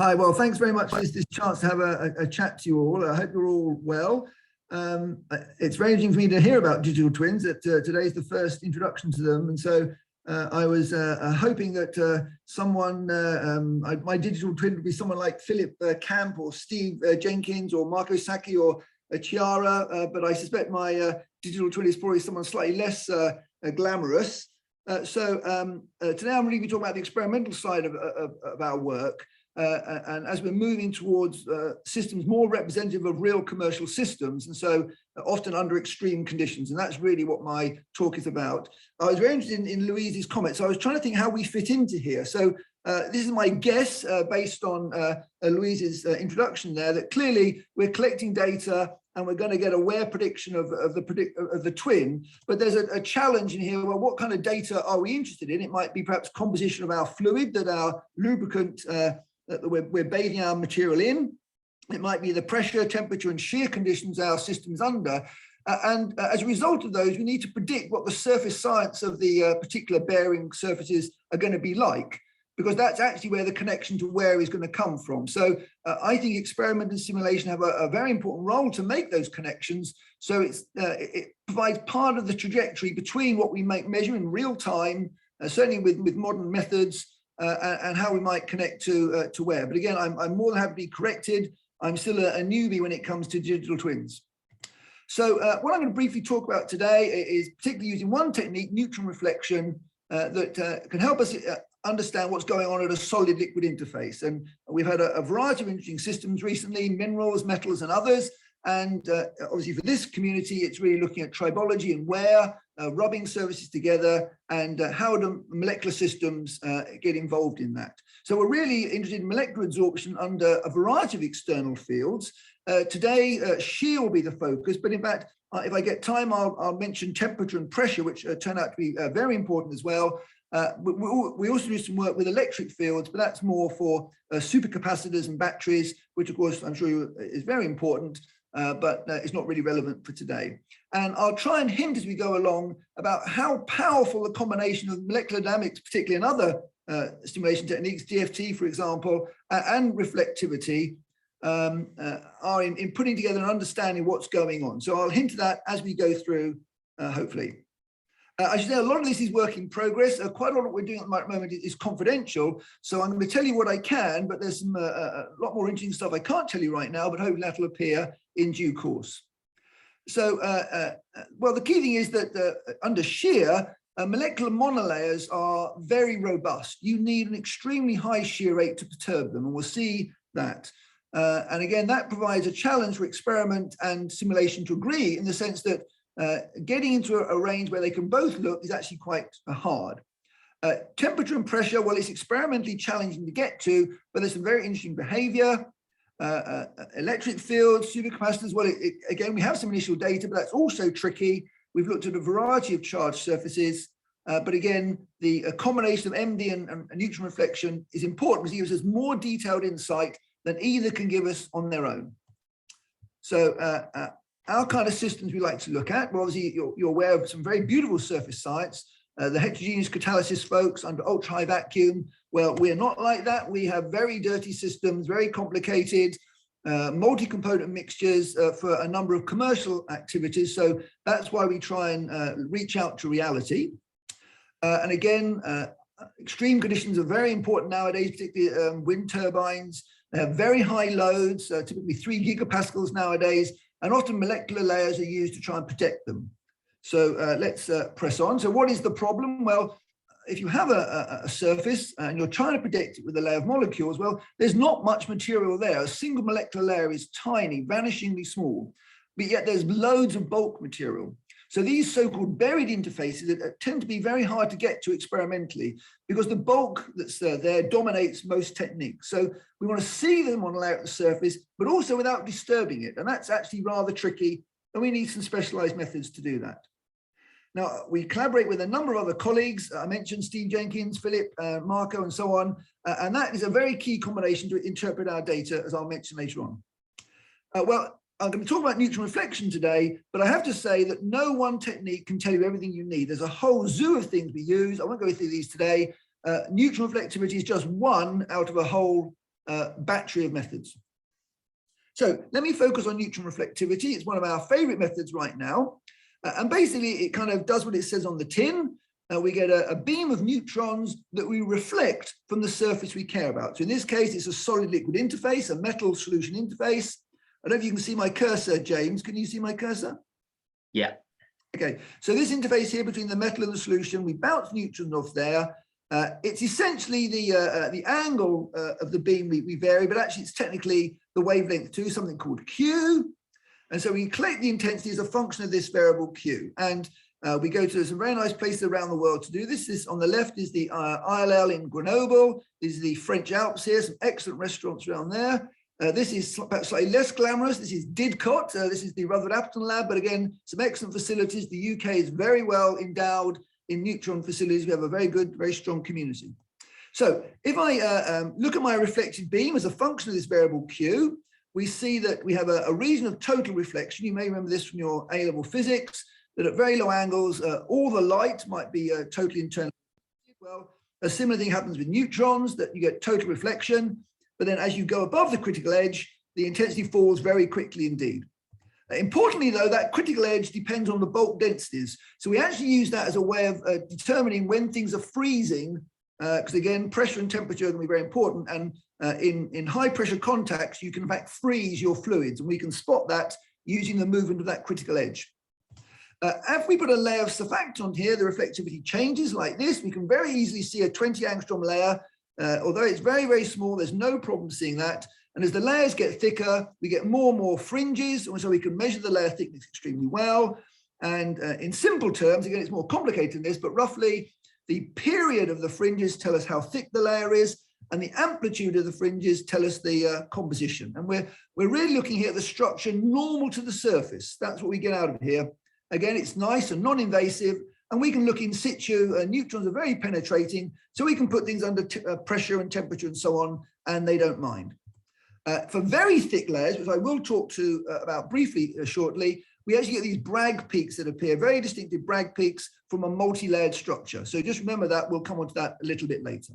Hi, well, thanks very much for this chance to have a chat to you all. I hope you're all well. It's very interesting for me to hear about digital twins. That today is the first introduction to them, and so I was hoping that someone, my digital twin would be someone like Philip Camp or Steve Jenkins or Marco Sacchi or Chiara, but I suspect my digital twin is probably someone slightly less glamorous. Today I'm really talking about the experimental side of our work. And as we're moving towards systems more representative of real commercial systems, and so often under extreme conditions, and that's really what my talk is about. I was very interested in Louise's comments, so I was trying to think how we fit into here. So this is my guess based on Louise's introduction there, that clearly we're collecting data and we're going to get a wear prediction of the twin, but there's a challenge in here. Well, what kind of data are we interested in? It might be perhaps composition of our fluid, that our lubricant that we're bathing our material in. It might be the pressure, temperature, and shear conditions our system's under. As a result of those, we need to predict what the surface science of the particular bearing surfaces are going to be like, because that's actually where the connection to wear is going to come from. So I think experiment and simulation have a very important role to make those connections. So it provides part of the trajectory between what we might measure in real time, certainly with modern methods, and how we might connect to wear. But again, I'm more than happy to be corrected. I'm still a newbie when it comes to digital twins. So what I'm going to briefly talk about today is particularly using one technique, neutron reflection, that can help us understand what's going on at a solid liquid interface. And we've had a variety of interesting systems recently, minerals, metals, and others. And obviously for this community, it's really looking at tribology and wear, rubbing surfaces together, and how do molecular systems get involved in that. So we're really interested in molecular absorption under a variety of external fields. Today, shear will be the focus, but in fact, if I get time, I'll mention temperature and pressure, which turn out to be very important as well. We also do some work with electric fields, but that's more for supercapacitors and batteries, which of course I'm sure is very important, but it's not really relevant for today. And I'll try and hint as we go along about how powerful the combination of molecular dynamics, particularly in other stimulation techniques, DFT, for example, and reflectivity, are in putting together and understanding what's going on. So I'll hint at that as we go through, hopefully. I should say a lot of this is work in progress. Quite a lot of what we're doing at the moment is confidential. So I'm going to tell you what I can, but there's some a lot more interesting stuff I can't tell you right now, but hopefully that'll appear in due course. So, well, the key thing is that under shear, molecular monolayers are very robust. You need an extremely high shear rate to perturb them, and we'll see that. And again, that provides a challenge for experiment and simulation to agree, in the sense that getting into a range where they can both look is actually quite hard. Temperature and pressure, well, it's experimentally challenging to get to, but there's some very interesting behavior. Electric fields, supercapacitors, well, again, we have some initial data, but that's also tricky. We've looked at a variety of charged surfaces, but again, the combination of MD and neutron reflection is important because it gives us more detailed insight than either can give us on their own. So our kind of systems we like to look at, well, obviously you're aware of some very beautiful surface science. The heterogeneous catalysis folks under ultra high vacuum, well, we're not like that. We have very dirty systems, very complicated, multi-component mixtures for a number of commercial activities. So that's why we try and reach out to reality. And again, extreme conditions are very important nowadays, particularly wind turbines. They have very high loads, typically 3 gigapascals nowadays, and often molecular layers are used to try and protect them. So let's press on. So what is the problem? Well, if you have a surface and you're trying to protect it with a layer of molecules, well, there's not much material there. A single molecular layer is tiny, vanishingly small, but yet there's loads of bulk material. So these so-called buried interfaces tend to be very hard to get to experimentally because the bulk that's there dominates most techniques. So we want to see them on a layer at the surface, but also without disturbing it. And that's actually rather tricky, and we need some specialized methods to do that. Now, we collaborate with a number of other colleagues. I mentioned Steve Jenkins, Philip, Marco, and so on. And that is a very key combination to interpret our data, as I'll mention later on. Well, I'm going to talk about neutron reflection today, but I have to say that no one technique can tell you everything you need. There's a whole zoo of things we use. I won't go through these today. Neutron reflectivity is just one out of a whole battery of methods. So let me focus on neutron reflectivity. It's one of our favorite methods right now. And basically, it kind of does what it says on the tin. We get a beam of neutrons that we reflect from the surface we care about. So in this case, it's a solid liquid interface, a metal solution interface. I don't know if you can see my cursor, James. Can you see my cursor? Yeah. Okay, so this interface here between the metal and the solution, we bounce neutrons off there. It's essentially the angle of the beam we vary, but actually it's technically the wavelength too, something called Q. And so we collect the intensity as a function of this variable Q. And we go to some very nice places around the world to do this. This on the left is the ILL in Grenoble. This is the French Alps here, some excellent restaurants around there. This is perhaps slightly less glamorous. This is Didcot. This is the Rutherford Appleton lab, but again, some excellent facilities. The UK is very well endowed in neutron facilities. We have a very good, very strong community. So if I look at my reflected beam as a function of this variable Q, we see that we have a region of total reflection. You may remember this from your A-level physics, that at very low angles, all the light might be totally internal. Well, a similar thing happens with neutrons, that you get total reflection. But then as you go above the critical edge, the intensity falls very quickly indeed. Importantly, though, that critical edge depends on the bulk densities. So we actually use that as a way of determining when things are freezing, because again, pressure and temperature are going to be very important. And in high pressure contacts, you can in fact freeze your fluids, and we can spot that using the movement of that critical edge. If we put a layer of surfactant here, the reflectivity changes like this. We can very easily see a 20 angstrom layer. Although it's very, very small, there's no problem seeing that. And as the layers get thicker, we get more and more fringes. And so we can measure the layer thickness extremely well. And in simple terms, again, it's more complicated than this, but roughly the period of the fringes tell us how thick the layer is, and the amplitude of the fringes tell us the composition. And we're really looking here at the structure normal to the surface. That's what we get out of here. Again, it's nice and non-invasive. And we can look in situ. Neutrons are very penetrating, so we can put things under pressure and temperature and so on, and they don't mind. For very thick layers, which I will talk to about briefly shortly, we actually get these Bragg peaks that appear, very distinctive Bragg peaks from a multi-layered structure. So just remember that. We'll come on to that a little bit later.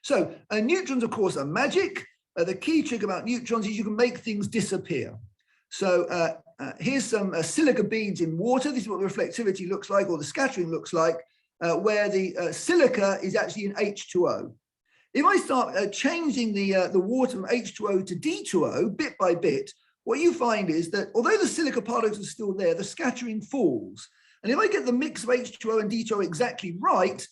So neutrons, of course, are magic. The key trick about neutrons is you can make things disappear. So here's some silica beads in water. This is what the reflectivity looks like, or the scattering looks like, where the silica is actually in H2O. If I start changing the water from H2O to D2O bit by bit, what you find is that although the silica particles are still there, the scattering falls. And if I get the mix of H2O and D2O exactly right,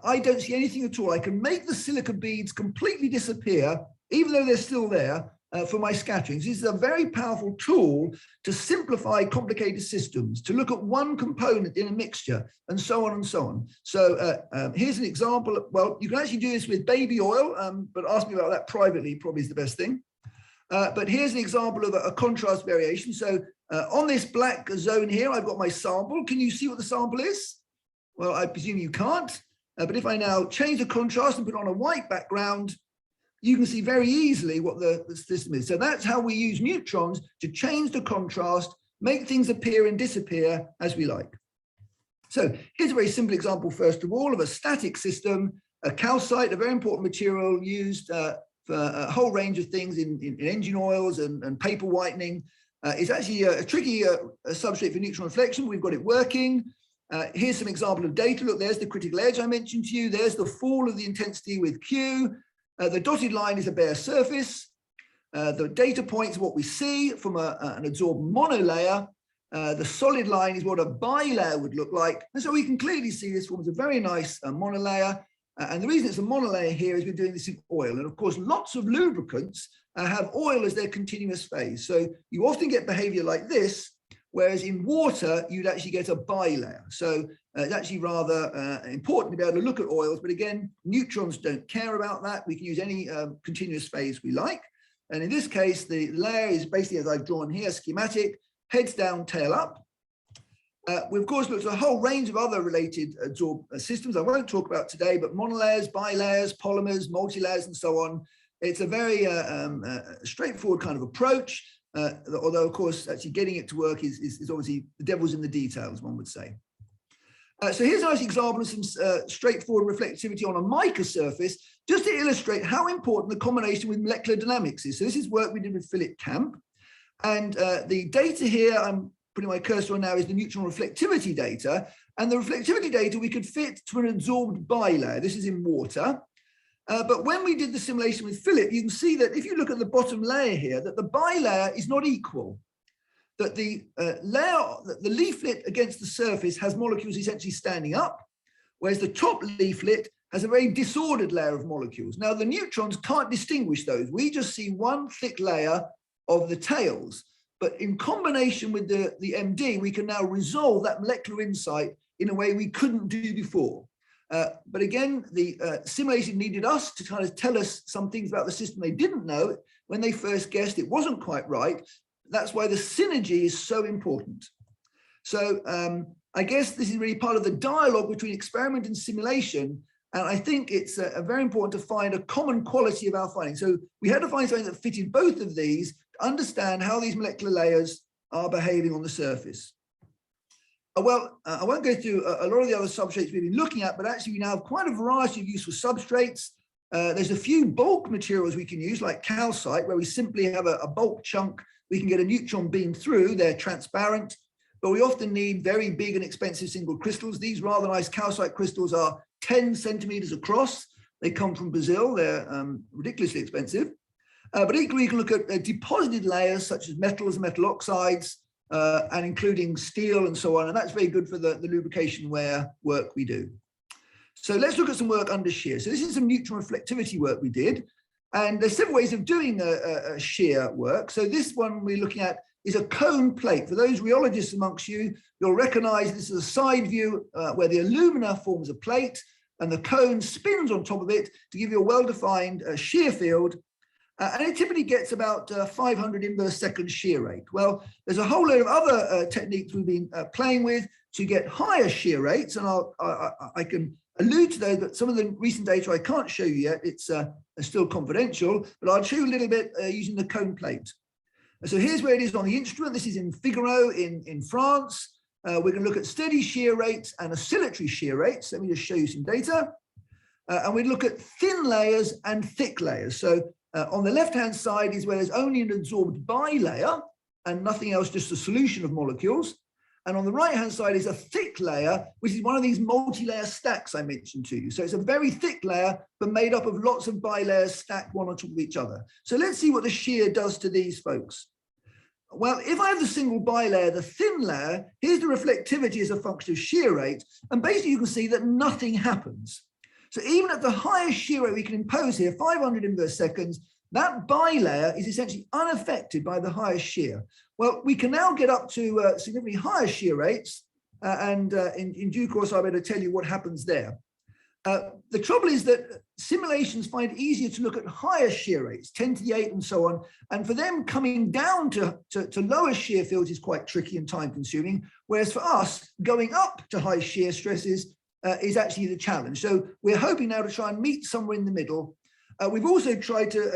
I don't see anything at all. I can make the silica beads completely disappear, even though they're still there, for my scatterings. This is a very powerful tool to simplify complicated systems, to look at one component in a mixture, and so on and so on. So here's an example. Well, you can actually do this with baby oil, but ask me about that privately, probably is the best thing. But here's an example of a contrast variation. So on this black zone here, I've got my sample. Can you see what the sample is? Well, I presume you can't. But if I now change the contrast and put on a white background, you can see very easily what the system is. So that's how we use neutrons to change the contrast, make things appear and disappear as we like. So here's a very simple example, first of all, of a static system, a calcite, a very important material used for a whole range of things in engine oils and paper whitening. It's actually a tricky substrate for neutron reflection. We've got it working. Here's some example of data. Look, there's the critical edge I mentioned to you. There's the fall of the intensity with Q. The dotted line is a bare surface. The data points are what we see from an absorbed monolayer. The solid line is what a bilayer would look like. And so we can clearly see this forms a very nice monolayer. And the reason it's a monolayer here is we're doing this in oil. And of course, lots of lubricants have oil as their continuous phase. So you often get behavior like this, whereas in water, you'd actually get a bilayer. So it's actually rather important to be able to look at oils. But again, neutrons don't care about that. We can use any continuous phase we like. And in this case, the layer is basically, as I've drawn here, schematic, heads down, tail up. We, of course, looked at a whole range of other related adsorbed systems I won't talk about today, but monolayers, bilayers, polymers, multilayers, and so on. It's a very straightforward kind of approach. Although, of course, actually getting it to work is obviously the devil's in the details, one would say. So here's a nice example of some straightforward reflectivity on a mica surface. just to illustrate how important the combination with molecular dynamics is. So this is work we did with Philip Camp. And the data here, I'm putting my cursor on now, is the neutron reflectivity data. And the reflectivity data we could fit to an absorbed bilayer. This is in water. But when we did the simulation with Philip, you can see that if you look at the bottom layer here, that the bilayer is not equal. That the leaflet against the surface has molecules essentially standing up, whereas the top leaflet has a very disordered layer of molecules. Now, the neutrons can't distinguish those. We just see one thick layer of the tails. But in combination with the MD, we can now resolve that molecular insight in a way we couldn't do before. But again, the simulation needed us to kind of tell us some things about the system they didn't know. When they first guessed it wasn't quite right. That's why the synergy is so important. So I guess this is really part of the dialogue between experiment and simulation. And I think it's very important to find a common quality of our findings. So we had to find something that fitted both of these to understand how these molecular layers are behaving on the surface. Well, I won't go through a lot of the other substrates we've been looking at, but actually we now have quite a variety of useful substrates. There's a few bulk materials we can use, like calcite, where we simply have a bulk chunk. We can get a neutron beam through. They're transparent, but we often need very big and expensive single crystals. These rather nice calcite crystals are 10 centimeters across. They come from Brazil. They're ridiculously expensive. But equally, you can look at deposited layers such as metals and metal oxides, and including steel and so on. And that's very good for the lubrication wear work we do. So let's look at some work under shear. So this is some neutron reflectivity work we did. And there's several ways of doing a shear work. So this one we're looking at is a cone plate. For those rheologists amongst you, you'll recognize this is a side view where the alumina forms a plate and the cone spins on top of it to give you a well-defined shear field. And it typically gets about 500 inverse second shear rate. Well, there's a whole load of other techniques we've been playing with to get higher shear rates. And I can allude to those, but some of the recent data I can't show you yet. It's still confidential, but I'll show you a little bit using the cone plate. So here's where it is on the instrument. This is in Figaro in France. We're going to look at steady shear rates and oscillatory shear rates. Let me just show you some data. And we look at thin layers and thick layers. So on the left-hand side is where there's only an absorbed bilayer and nothing else, just a solution of molecules. And on the right-hand side is a thick layer, which is one of these multi-layer stacks I mentioned to you. So it's a very thick layer, but made up of lots of bilayers stacked one on top of each other. So let's see what the shear does to these folks. Well, if I have the single bilayer, the thin layer, here's the reflectivity as a function of shear rate. And basically you can see that nothing happens. So even at the highest shear rate we can impose here, 500 inverse seconds, that bilayer is essentially unaffected by the highest shear. Well, we can now get up to significantly higher shear rates, and in due course, I'll be able to tell you what happens there. The trouble is that simulations find it easier to look at higher shear rates, 10 to the 8 and so on, and for them coming down to lower shear fields is quite tricky and time consuming, whereas for us, going up to high shear stresses is actually the challenge. So we're hoping now to try and meet somewhere in the middle. We've also tried to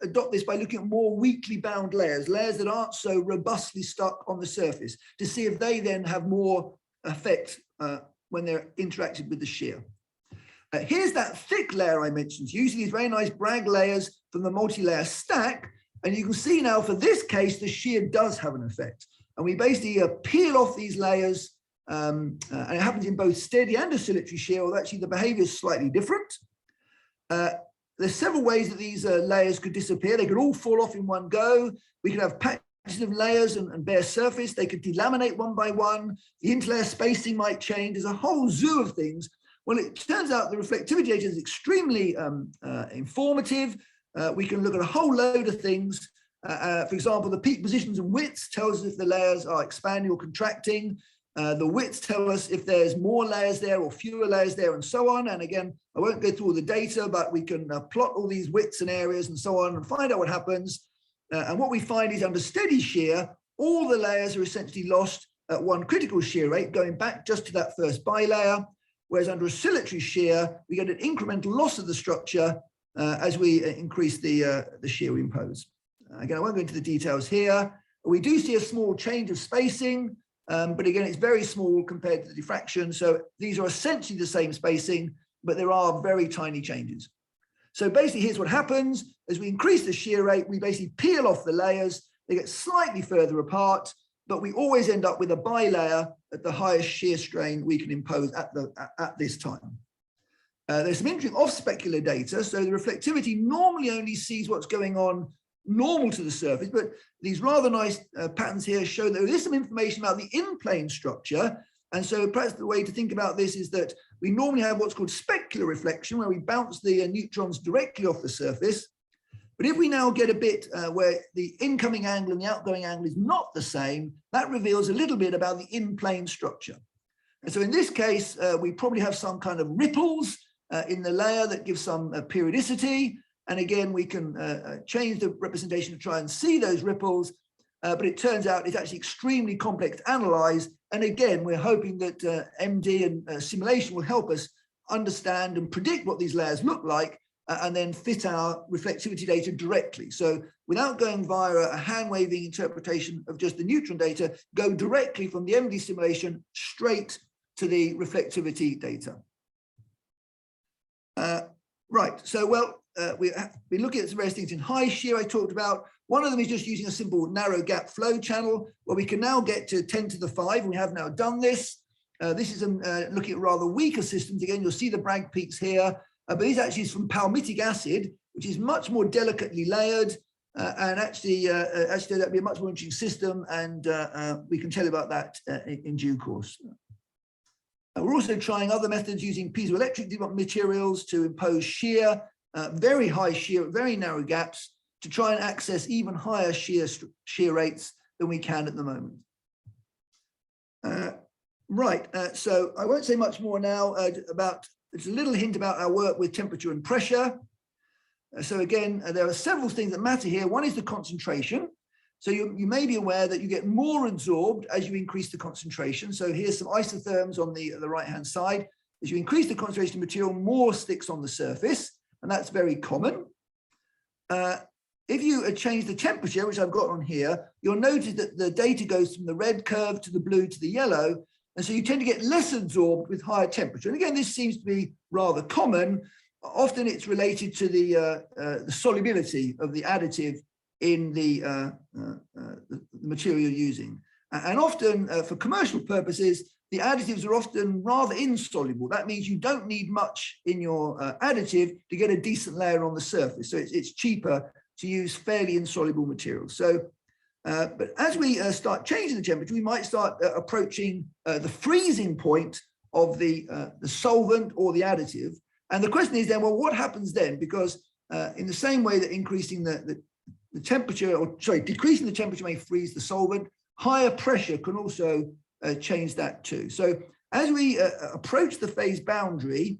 adopt this by looking at more weakly bound layers that aren't so robustly stuck on the surface, to see if they then have more effect when they're interacted with the shear. Here's that thick layer I mentioned, using these very nice Bragg layers from the multi-layer stack. And you can see now for this case, the shear does have an effect. And we basically peel off these layers, and it happens in both steady and oscillatory shear, although actually the behavior is slightly different. There's several ways that these layers could disappear. They could all fall off in one go. We could have patches of layers and bare surface. They could delaminate one by one. The interlayer spacing might change. There's a whole zoo of things. Well, it turns out the reflectivity data is extremely informative. We can look at a whole load of things. For example, the peak positions and widths tells us if the layers are expanding or contracting. The widths tell us if there's more layers there or fewer layers there and so on. And again, I won't go through all the data, but we can plot all these widths and areas and so on and find out what happens. And what we find is under steady shear, all the layers are essentially lost at one critical shear rate, going back just to that first bilayer. Whereas under oscillatory shear, we get an incremental loss of the structure as we increase the shear we impose. Again, I won't go into the details here. We do see a small change of spacing, but again, it's very small compared to the diffraction. So these are essentially the same spacing, but there are very tiny changes. So basically, here's what happens. As we increase the shear rate, we basically peel off the layers. They get slightly further apart, but we always end up with a bilayer at the highest shear strain we can impose at this time. There's some interesting off-specular data. So the reflectivity normally only sees what's going on normal to the surface, but these rather nice patterns here show that there is some information about the in-plane structure. And so perhaps the way to think about this is that we normally have what's called specular reflection, where we bounce the neutrons directly off the surface. But if we now get a bit where the incoming angle and the outgoing angle is not the same, that reveals a little bit about the in-plane structure. And so in this case, we probably have some kind of ripples in the layer that gives some periodicity. And again, we can change the representation to try and see those ripples. But it turns out it's actually extremely complex to analyze. And again, we're hoping that MD and simulation will help us understand and predict what these layers look like, and then fit our reflectivity data directly. So without going via a hand-waving interpretation of just the neutron data, go directly from the MD simulation straight to the reflectivity data. Right, so we've been looking at some various things in high shear I talked about. One of them is just using a simple narrow gap flow channel, where we can now get to 10 to the 5. We have now done this. This is looking at rather weaker systems. Again, you'll see the Bragg peaks here. But this actually is from palmitic acid, which is much more delicately layered, and actually that'd be a much more interesting system, and we can tell you about that in due course. We're also trying other methods using piezoelectric materials to impose shear, very high shear, very narrow gaps, to try and access even higher shear rates than we can at the moment. So I won't say much more now about. There's a little hint about our work with temperature and pressure. So again, there are several things that matter here. One is the concentration. So you may be aware that you get more absorbed as you increase the concentration. So here's some isotherms on the right-hand side. As you increase the concentration of material, more sticks on the surface, and that's very common. If you change the temperature, which I've got on here, you'll notice that the data goes from the red curve to the blue to the yellow. And so you tend to get less absorbed with higher temperature. And again, this seems to be rather common. Often it's related to the solubility of the additive in the material you're using. And often for commercial purposes, the additives are often rather insoluble. That means you don't need much in your additive to get a decent layer on the surface. So it's cheaper to use fairly insoluble materials. So but as we start changing the temperature, we might start approaching the freezing point of the solvent or the additive. And the question is then, well, what happens then? Because in the same way that increasing the temperature, or sorry, decreasing the temperature may freeze the solvent, higher pressure can also change that too. So as we approach the phase boundary,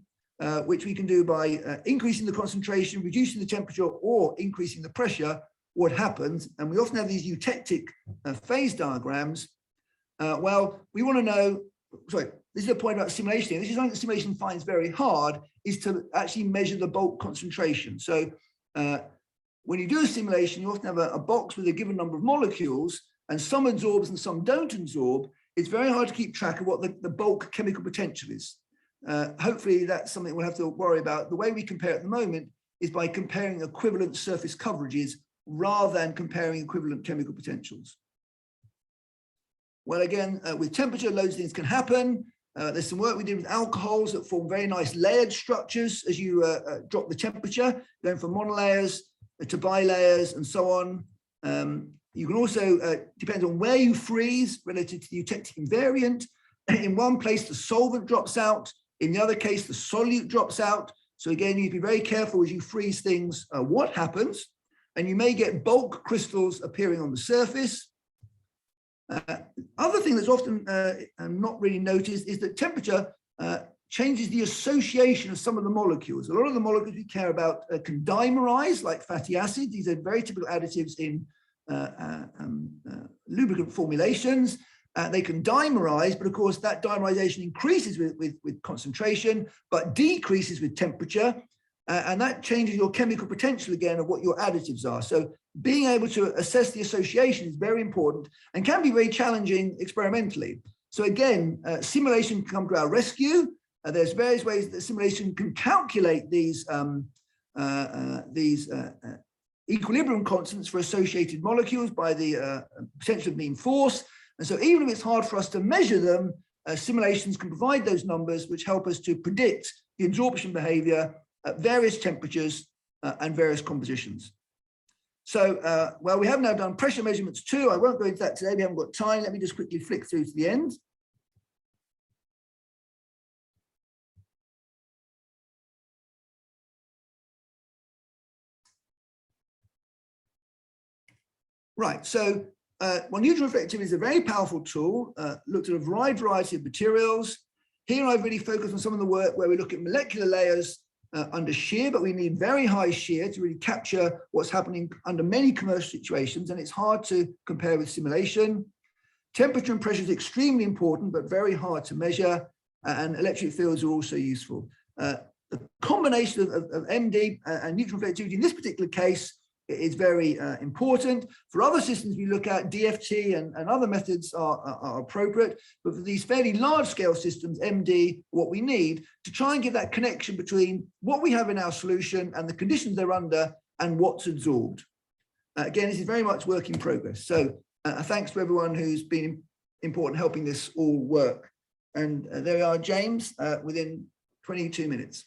which we can do by increasing the concentration, reducing the temperature, or increasing the pressure, what happens, and we often have these eutectic phase diagrams. Well, we want to know, sorry, this is a point about simulation. This is something that simulation finds very hard, is to actually measure the bulk concentration. So when you do a simulation, you often have a box with a given number of molecules, and some absorbs and some don't absorb. It's very hard to keep track of what the bulk chemical potential is. Hopefully that's something we'll have to worry about. The way we compare at the moment is by comparing equivalent surface coverages rather than comparing equivalent chemical potentials. Well, again, with temperature, loads of things can happen. There's some work we did with alcohols that form very nice layered structures as you drop the temperature, going from monolayers to bilayers and so on. You can also, depend on where you freeze relative to the eutectic invariant. In one place, the solvent drops out. In the other case, the solute drops out. So again, you need to be very careful as you freeze things, what happens. And you may get bulk crystals appearing on the surface. Other thing that's often not really noticed is that temperature changes the association of some of the molecules. A lot of the molecules we care about can dimerize, like fatty acids. These are very typical additives in lubricant formulations. They can dimerize, but of course that dimerization increases with concentration, but decreases with temperature. And that changes your chemical potential again of what your additives are. So being able to assess the association is very important and can be very challenging experimentally. So again, simulation can come to our rescue. There's various ways that simulation can calculate these these equilibrium constants for associated molecules by the potential of mean force. And so even if it's hard for us to measure them, simulations can provide those numbers which help us to predict the absorption behavior at various temperatures and various compositions. So, well, we have now done pressure measurements too. I won't go into that today. We haven't got time. Let me just quickly flick through to the end. Right, so well, neutron reflectivity is a very powerful tool, looked at a wide variety of materials. Here I've really focused on some of the work where we look at molecular layers under shear, but we need very high shear to really capture what's happening under many commercial situations, and it's hard to compare with simulation. Temperature and pressure is extremely important, but very hard to measure, and electric fields are also useful. The combination of MD and neutron reflectivity in this particular case is very important. For other systems we look at, DFT and other methods are appropriate, but for these fairly large scale systems, MD, what we need to try and give that connection between what we have in our solution and the conditions they're under and what's absorbed. Again, this is very much work in progress. So thanks to everyone who's been important helping this all work. And there we are, James, within 22 minutes.